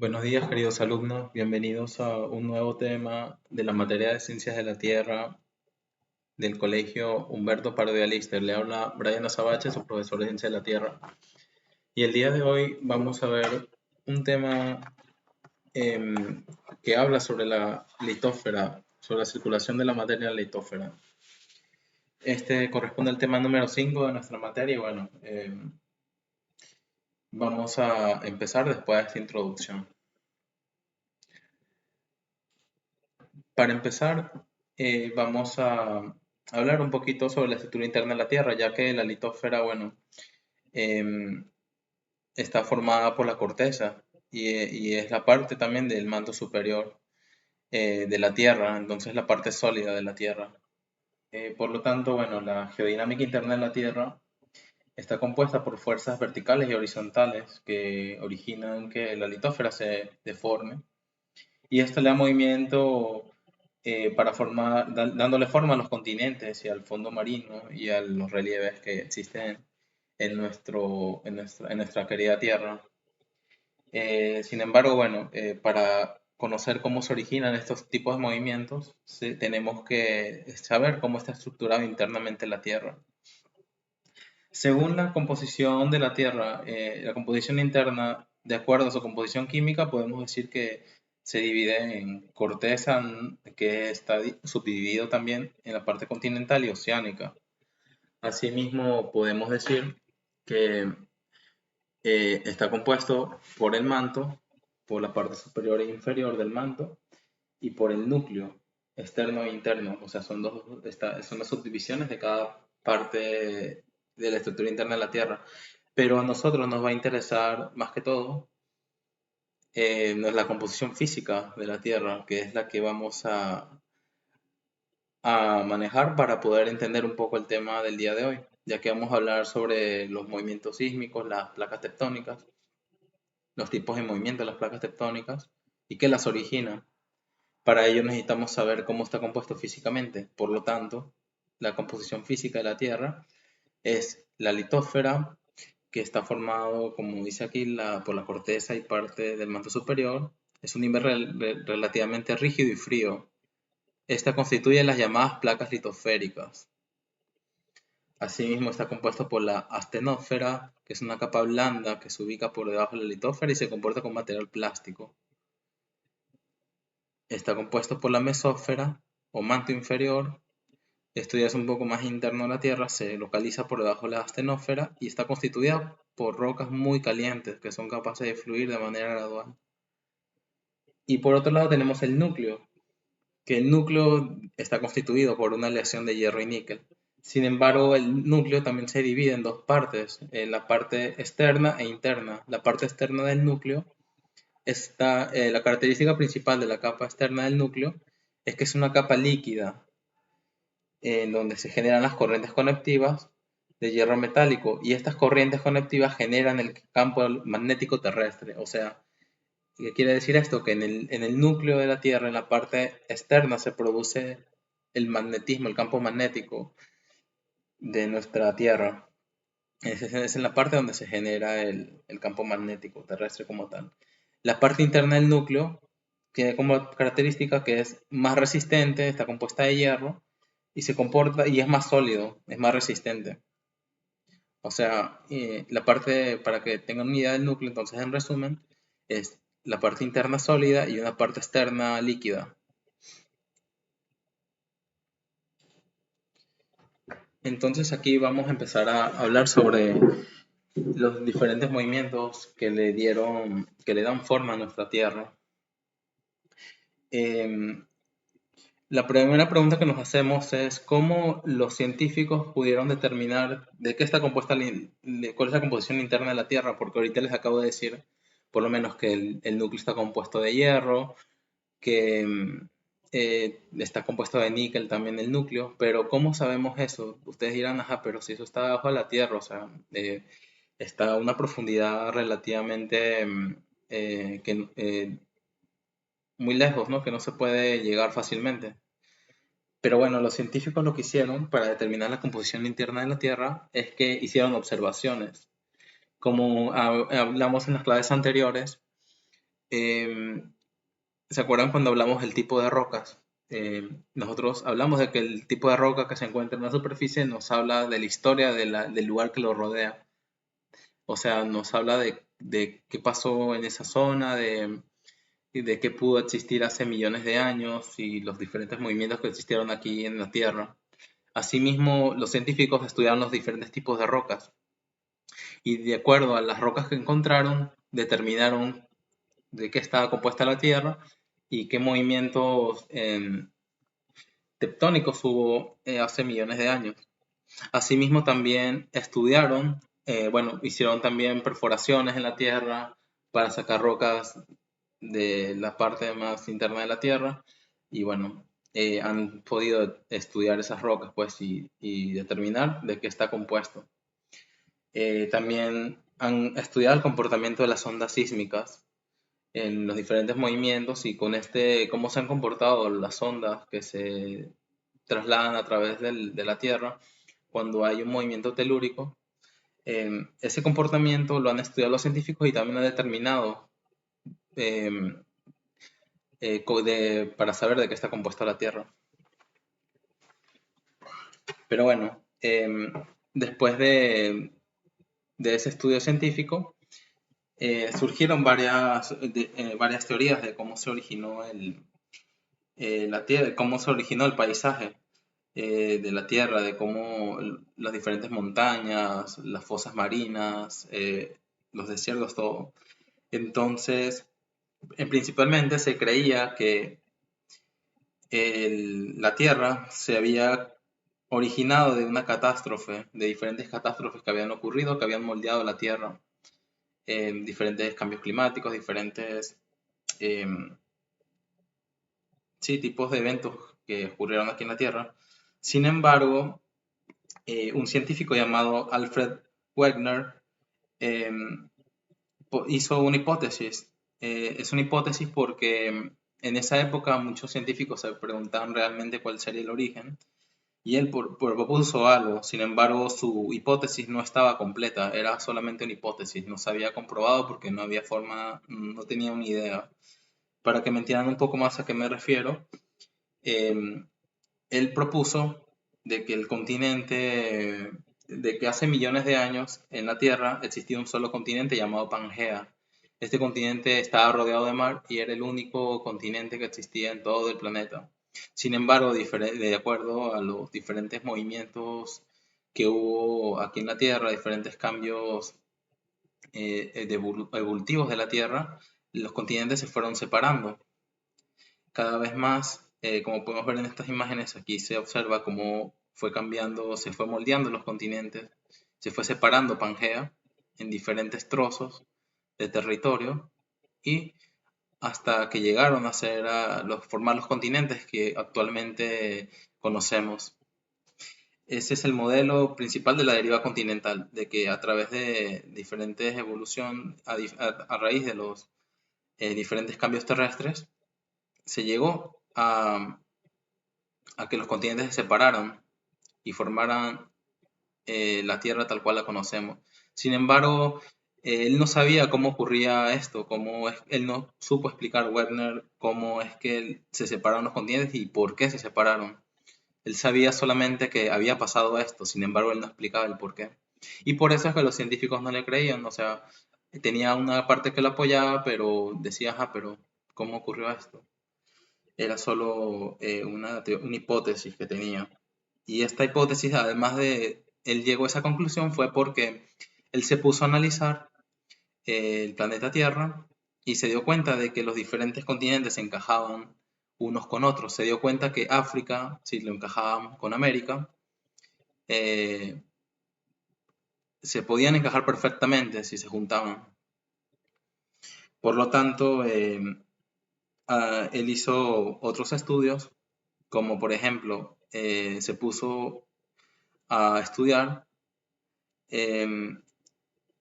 Buenos días, queridos alumnos. Bienvenidos a un nuevo tema de la materia de Ciencias de la Tierra del Colegio Humberto Pardo de Alister. Le habla Brian Azabache, su profesor de Ciencias de la Tierra. Y el día de hoy vamos a ver un tema que habla sobre la litósfera, sobre la circulación de la materia en la litósfera. Este corresponde al tema número 5 de nuestra materia y bueno, vamos a empezar después de esta introducción. Para empezar, vamos a hablar un poquito sobre la estructura interna de la Tierra, ya que la litósfera, bueno, em, está formada por la corteza y es la parte también del manto superior de la Tierra, entonces la parte sólida de la Tierra. Por lo tanto, bueno, la geodinámica interna de la Tierra está compuesta por fuerzas verticales y horizontales que originan que la litósfera se deforme y esto le da movimiento para formar, dándole forma a los continentes y al fondo marino y a los relieves que existen en nuestra querida Tierra. Sin embargo, bueno, para conocer cómo se originan estos tipos de movimientos, tenemos que saber cómo está estructurada internamente la Tierra. Según la composición de la Tierra, la composición interna, de acuerdo a su composición química, podemos decir que se divide en corteza, que está subdividido también en la parte continental y oceánica. Asimismo, podemos decir que está compuesto por el manto, por la parte superior e inferior del manto, y por el núcleo externo e interno. O sea, son las subdivisiones de cada parte de la estructura interna de la Tierra. Pero a nosotros nos va a interesar más que todo no es la composición física de la Tierra, que es la que vamos a manejar para poder entender un poco el tema del día de hoy, ya que vamos a hablar sobre los movimientos sísmicos, las placas tectónicas, los tipos de movimiento de las placas tectónicas y qué las origina. Para ello necesitamos saber cómo está compuesto físicamente. Por lo tanto, la composición física de la Tierra es la litósfera, que está formado, como dice aquí, por la corteza y parte del manto superior. Es un nivel relativamente rígido y frío. Esta constituye las llamadas placas litosféricas. Asimismo está compuesto por la astenósfera, que es una capa blanda que se ubica por debajo de la litósfera y se comporta con material plástico. Está compuesto por la mesósfera o manto inferior. Esto ya es un poco más interno a la Tierra, se localiza por debajo de la astenósfera y está constituida por rocas muy calientes que son capaces de fluir de manera gradual. Y por otro lado tenemos el núcleo, que el núcleo está constituido por una aleación de hierro y níquel. Sin embargo, el núcleo también se divide en dos partes, en la parte externa e interna. La parte externa del núcleo está, la característica principal de la capa externa del núcleo es que es una capa líquida, en donde se generan las corrientes conectivas de hierro metálico y estas corrientes conectivas generan el campo magnético terrestre. O sea, ¿qué quiere decir esto? Que en el núcleo de la Tierra, en la parte externa, se produce el magnetismo, el campo magnético de nuestra Tierra. Es en la parte donde se genera el campo magnético terrestre como tal. La parte interna del núcleo tiene como característica que es más resistente, está compuesta de hierro y se comporta y es más sólido, es más resistente. O sea, la parte, para que tengan una idea del núcleo, entonces en resumen, es la parte interna sólida y una parte externa líquida. Entonces aquí vamos a empezar a hablar sobre los diferentes movimientos que le dan forma a nuestra Tierra. Em, la primera pregunta que nos hacemos es cómo los científicos pudieron determinar de qué está compuesta, cuál es la composición interna de la Tierra, porque ahorita les acabo de decir, por lo menos, que el núcleo está compuesto de hierro, que está compuesto de níquel también el núcleo, pero ¿cómo sabemos eso? Ustedes dirán, ajá, pero si eso está debajo de la Tierra, o sea, está a una profundidad relativamente muy lejos, ¿no? Que no se puede llegar fácilmente. Pero bueno, los científicos lo que hicieron para determinar la composición interna de la Tierra es que hicieron observaciones. Como hablamos en las clases anteriores, Em, ¿Se acuerdan cuando hablamos del tipo de rocas? Nosotros hablamos de que el tipo de roca que se encuentra en la superficie nos habla de la historia del lugar que lo rodea. O sea, nos habla de qué pasó en esa zona, de qué pudo existir hace millones de años y los diferentes movimientos que existieron aquí en la Tierra. Asimismo, los científicos estudiaron los diferentes tipos de rocas y de acuerdo a las rocas que encontraron, determinaron de qué estaba compuesta la Tierra y qué movimientos tectónicos hubo hace millones de años. Asimismo, también estudiaron, bueno, hicieron también perforaciones en la Tierra para sacar rocas de la parte más interna de la Tierra y bueno, han podido estudiar esas rocas pues y determinar de qué está compuesto. También han estudiado el comportamiento de las ondas sísmicas en los diferentes movimientos y con cómo se han comportado las ondas que se trasladan a través de la Tierra cuando hay un movimiento telúrico. Ese comportamiento lo han estudiado los científicos y también han determinado eh, para saber de qué está compuesta la Tierra. Pero bueno, después de ese estudio científico, surgieron varias teorías de cómo se originó la Tierra, cómo se originó el paisaje de la Tierra, de cómo las diferentes montañas, las fosas marinas, los desiertos, todo. Entonces, principalmente se creía que la Tierra se había originado de una catástrofe, de diferentes catástrofes que habían ocurrido, que habían moldeado la Tierra, diferentes cambios climáticos, diferentes eh, sí, tipos de eventos que ocurrieron aquí en la Tierra. Sin embargo, un científico llamado Alfred Wegener eh, hizo una hipótesis. Es una hipótesis porque en esa época muchos científicos se preguntaban realmente cuál sería el origen y él propuso algo. Sin embargo, su hipótesis no estaba completa, era solamente una hipótesis, no se había comprobado porque no había forma, no tenía una idea. Para que me entiendan un poco más a qué me refiero, eh, él propuso de que el continente, de que hace millones de años en la Tierra existía un solo continente llamado Pangea. Este continente estaba rodeado de mar y era el único continente que existía en todo el planeta. Sin embargo, de acuerdo a los diferentes movimientos que hubo aquí en la Tierra, diferentes cambios evolutivos de la Tierra, los continentes se fueron separando cada vez más, como podemos ver en estas imágenes, aquí se observa cómo fue cambiando, se fue moldeando los continentes, se fue separando Pangea en diferentes trozos de territorio y hasta que llegaron a formar los continentes que actualmente conocemos. Ese es el modelo principal de la deriva continental, de que a través de diferentes evolución, a raíz de los diferentes cambios terrestres, se llegó a que los continentes se separaron y formaran la Tierra tal cual la conocemos. Sin embargo, él no sabía cómo ocurría esto, él no supo explicar, Wegener, cómo es que se separaron los continentes y por qué se separaron. Él sabía solamente que había pasado esto, sin embargo, él no explicaba el por qué. Y por eso es que los científicos no le creían, o sea, tenía una parte que lo apoyaba, pero decía, ajá, pero ¿cómo ocurrió esto? Era solo una hipótesis que tenía. Y esta hipótesis, además de él llegó a esa conclusión, fue porque él se puso a analizar el planeta Tierra y se dio cuenta de que los diferentes continentes se encajaban unos con otros. Se dio cuenta que África, si lo encajábamos con América, eh, se podían encajar perfectamente si se juntaban. Por lo tanto, él hizo otros estudios, como por ejemplo, se puso a estudiar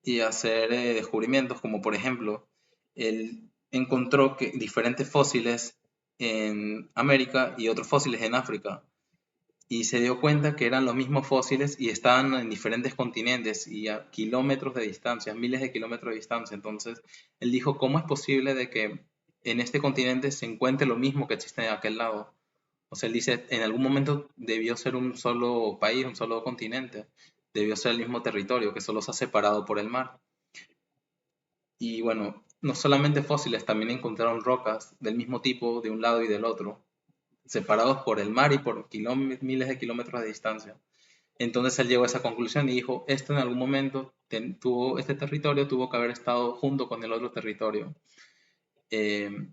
y hacer descubrimientos, como por ejemplo, él encontró que diferentes fósiles en América y otros fósiles en África. y se dio cuenta que eran los mismos fósiles y estaban en diferentes continentes y a kilómetros de distancia, miles de kilómetros de distancia. Entonces, él dijo, ¿cómo es posible de que en este continente se encuentre lo mismo que existe en aquel lado? O sea, él dice, en algún momento debió ser un solo país, un solo continente, debió ser el mismo territorio que solo se ha separado por el mar. Y bueno, no solamente fósiles, también encontraron rocas del mismo tipo de un lado y del otro, separados por el mar y por miles de kilómetros de distancia. Entonces él llegó a esa conclusión y dijo, esto en algún momento este territorio tuvo que haber estado junto con el otro territorio. Eh,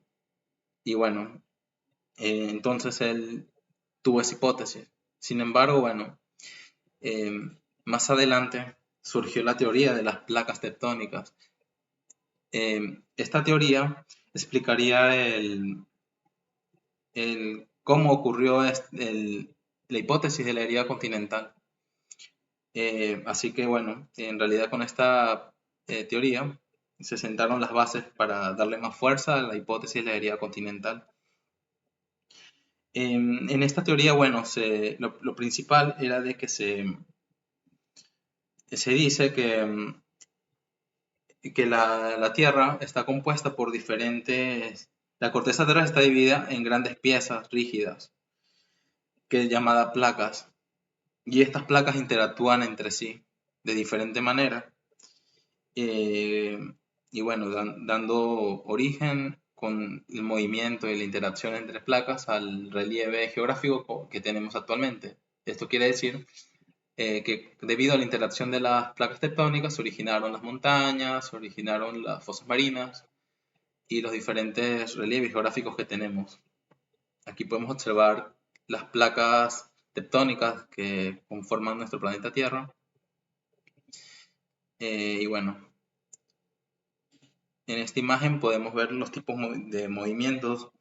y bueno, entonces él tuvo esa hipótesis. Sin embargo, bueno, eh, más adelante surgió la teoría de las placas tectónicas. Esta teoría explicaría cómo ocurrió la hipótesis de la herida continental. Así que bueno, en realidad con esta teoría se sentaron las bases para darle más fuerza a la hipótesis de la herida continental. En esta teoría, bueno, lo principal era de que se dice que la Tierra está compuesta por la corteza terrestre está dividida en grandes piezas rígidas, que es llamada placas, y estas placas interactúan entre sí de diferente manera. Eh, y bueno, dando origen con el movimiento y la interacción entre placas al relieve geográfico que tenemos actualmente. Esto quiere decir que debido a la interacción de las placas tectónicas se originaron las montañas, se originaron las fosas marinas y los diferentes relieves geográficos que tenemos. Aquí podemos observar las placas tectónicas que conforman nuestro planeta Tierra. Y bueno, en esta imagen podemos ver los tipos de movimientos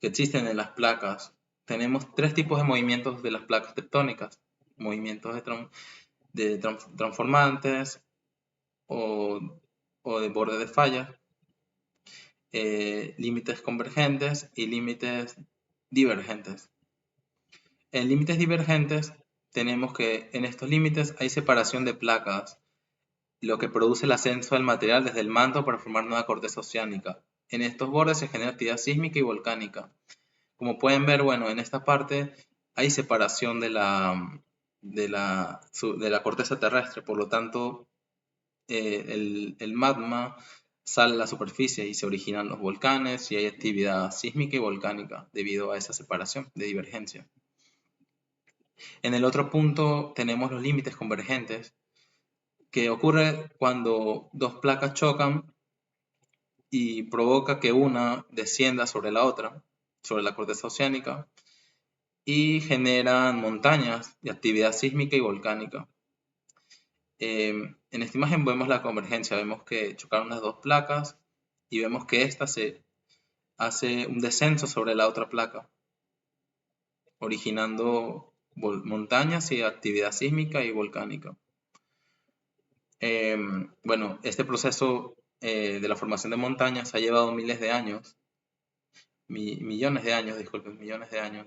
que existen en las placas. Tenemos tres tipos de movimientos de las placas tectónicas. Movimientos transformantes o, de borde de falla, límites convergentes y límites divergentes. En límites divergentes tenemos que en estos límites hay separación de placas, lo que produce el ascenso del material desde el manto para formar nueva corteza oceánica. En estos bordes se genera actividad sísmica y volcánica. Como pueden ver, bueno, en esta parte hay separación de la corteza terrestre, por lo tanto, el magma sale a la superficie y se originan los volcanes y hay actividad sísmica y volcánica debido a esa separación de divergencia. En el otro punto tenemos los límites convergentes, que ocurre cuando dos placas chocan y provoca que una descienda sobre la otra, sobre la corteza oceánica, y generan montañas de actividad sísmica y volcánica. En esta imagen vemos la convergencia, vemos que chocaron las dos placas y vemos que esta se hace un descenso sobre la otra placa, originando montañas y actividad sísmica y volcánica. Bueno, este proceso de la formación de montañas ha llevado miles de años, millones de años, disculpen, millones de años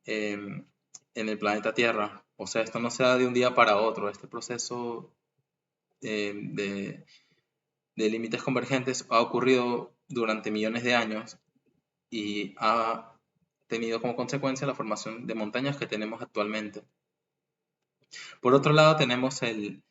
en el planeta Tierra. O sea, esto no se da de un día para otro. Este proceso de límites convergentes ha ocurrido durante millones de años y ha tenido como consecuencia la formación de montañas que tenemos actualmente. Por otro lado, tenemos el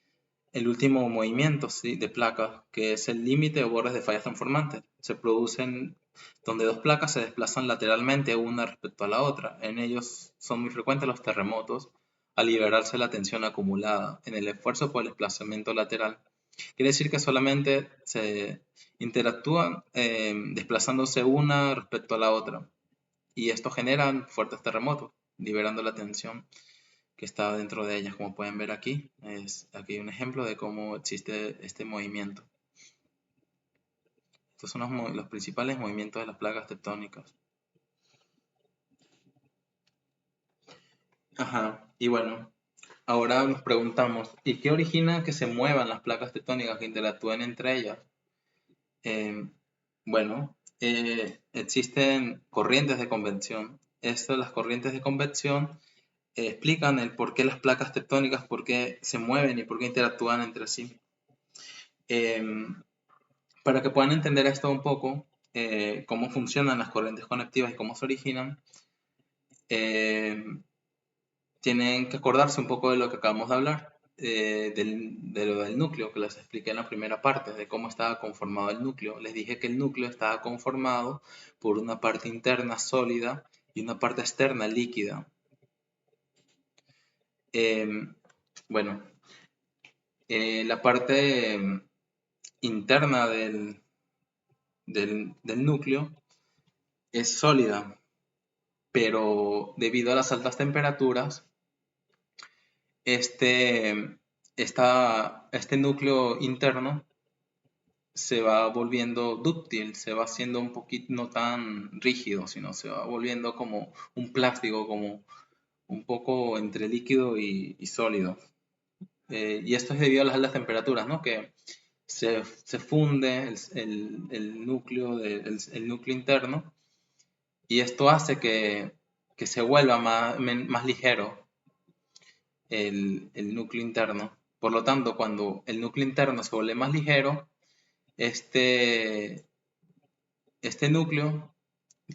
último movimiento, ¿sí?, de placas, que es el límite o bordes de fallas transformantes. Se producen donde dos placas se desplazan lateralmente una respecto a la otra. En ellos son muy frecuentes los terremotos al liberarse la tensión acumulada en el esfuerzo por el desplazamiento lateral. Quiere decir que solamente se interactúan desplazándose una respecto a la otra y esto genera fuertes terremotos, liberando la tensión que está dentro de ellas. Como pueden ver aquí, aquí hay un ejemplo de cómo existe este movimiento. Estos son los principales movimientos de las placas tectónicas. Ajá, y bueno, ahora nos preguntamos, ¿y qué origina que se muevan las placas tectónicas, que interactúen entre ellas? Bueno, existen corrientes de convección. Las corrientes de convección explican el por qué las placas tectónicas, por qué se mueven y por qué interactúan entre sí. Para que puedan entender esto un poco, cómo funcionan las corrientes conectivas y cómo se originan, eh, tienen que acordarse un poco de lo que acabamos de hablar, de lo del núcleo, que les expliqué en la primera parte, de cómo estaba conformado el núcleo. Les dije que el núcleo estaba conformado por una parte interna sólida y una parte externa líquida. Bueno, la parte interna del núcleo es sólida, pero debido a las altas temperaturas, este, este núcleo interno se va volviendo dúctil, se va haciendo un poquito no tan rígido, sino se va volviendo como un plástico, como un poco entre líquido y sólido. Y esto es debido a las altas temperaturas, ¿no? Que se funde el núcleo, el núcleo interno, y esto hace que se vuelva más ligero el núcleo interno. Por lo tanto, cuando el núcleo interno se vuelve más ligero, este, este núcleo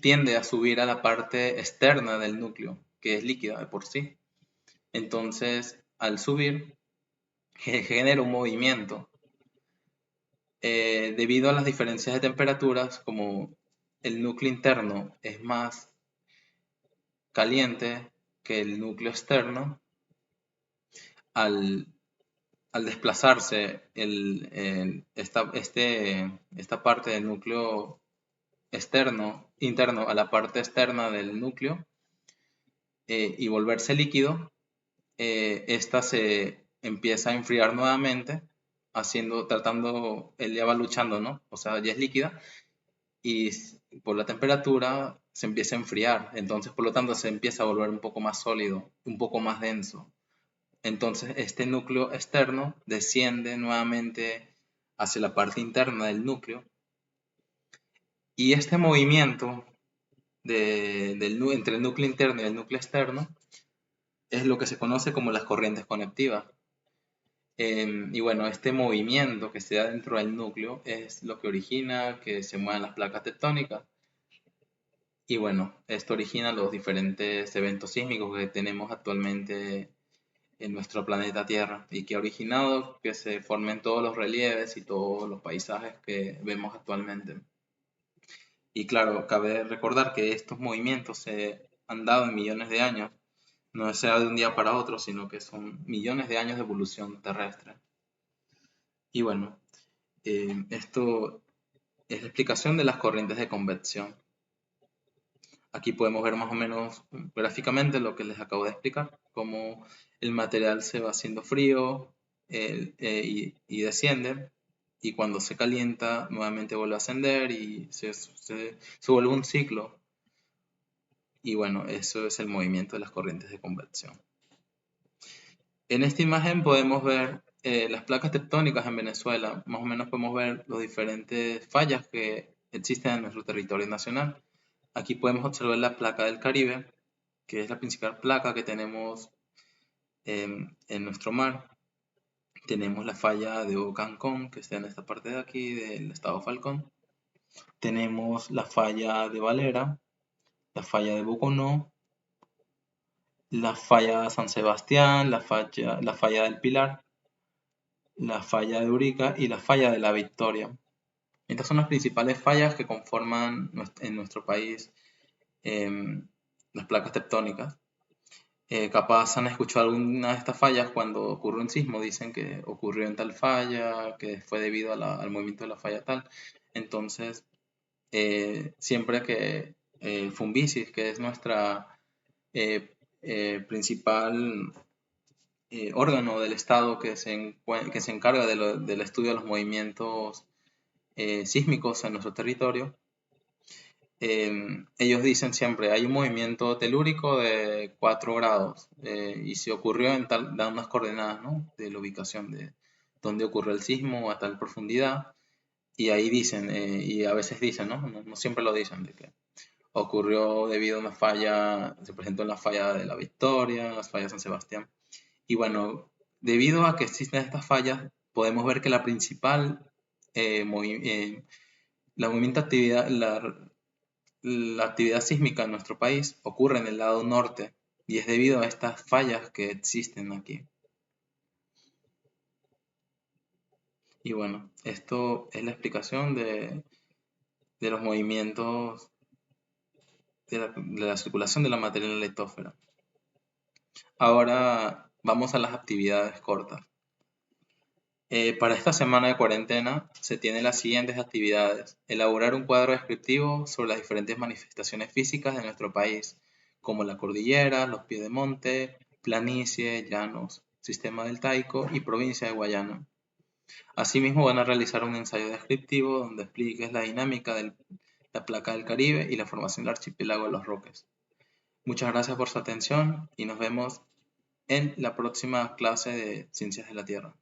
tiende a subir a la parte externa del núcleo, que es líquida de por sí. Entonces, al subir, genera un movimiento. Debido a las diferencias de temperaturas, como el núcleo interno es más caliente que el núcleo externo, al, al desplazarse esta parte del núcleo interno a la parte externa del núcleo, y volverse líquido, esta se empieza a enfriar nuevamente, él ya va luchando, ¿no? O sea, ya es líquida y por la temperatura se empieza a enfriar, entonces por lo tanto se empieza a volver un poco más sólido, un poco más denso. Entonces este núcleo externo desciende nuevamente hacia la parte interna del núcleo, y este movimiento entre el núcleo interno y el núcleo externo es lo que se conoce como las corrientes conectivas. Y bueno, este movimiento que se da dentro del núcleo es lo que origina que se muevan las placas tectónicas. Y bueno, esto origina los diferentes eventos sísmicos que tenemos actualmente en nuestro planeta Tierra, y que ha originado que se formen todos los relieves y todos los paisajes que vemos actualmente. Y claro, cabe recordar que estos movimientos se han dado en millones de años, no sea de un día para otro, sino que son millones de años de evolución terrestre. Y bueno, esto es la explicación de las corrientes de convección. Aquí podemos ver más o menos gráficamente lo que les acabo de explicar, cómo el material se va haciendo frío y desciende, y cuando se calienta nuevamente vuelve a ascender y se vuelve un ciclo. Y bueno, eso es el movimiento de las corrientes de convección. En esta imagen podemos ver las placas tectónicas en Venezuela. Más o menos podemos ver las diferentes fallas que existen en nuestro territorio nacional. Aquí podemos observar la placa del Caribe, que es la principal placa que tenemos en nuestro mar. Tenemos la falla de Ocancón, que está en esta parte de aquí del estado Falcón. Tenemos la falla de Valera, la falla de Boconó, la falla de San Sebastián, la falla del Pilar, la falla de Urica y la falla de la Victoria. Estas son las principales fallas que conforman en nuestro país las placas tectónicas. Capaz han escuchado alguna de estas fallas cuando ocurrió un sismo, dicen que ocurrió en tal falla, que fue debido al movimiento de la falla tal. Entonces, siempre que Fumbisis, que es nuestra principal órgano del Estado que se encarga del estudio de los movimientos sísmicos en nuestro territorio, ellos dicen siempre, hay un movimiento telúrico de 4 grados, y si ocurrió dan unas coordenadas, ¿no?, de la ubicación de donde ocurrió el sismo a tal profundidad, y ahí dicen, y a veces dicen, ¿no? No siempre lo dicen, de que ocurrió debido a una falla, se presentó en la falla de la Victoria, la falla de San Sebastián. Y bueno, debido a que existen estas fallas, podemos ver que la principal, la movimiento actividad, la actividad sísmica en nuestro país ocurre en el lado norte y es debido a estas fallas que existen aquí. Y bueno, esto es la explicación de los movimientos de la circulación de la materia en la litosfera. Ahora vamos a las actividades cortas. Para esta semana de cuarentena se tienen las siguientes actividades. Elaborar un cuadro descriptivo sobre las diferentes manifestaciones físicas de nuestro país, como la cordillera, los piedemonte, planicie, llanos, sistema deltaico y provincia de Guayana. Asimismo van a realizar un ensayo descriptivo donde expliques la dinámica de la placa del Caribe y la formación del archipiélago de los Roques. Muchas gracias por su atención y nos vemos en la próxima clase de Ciencias de la Tierra.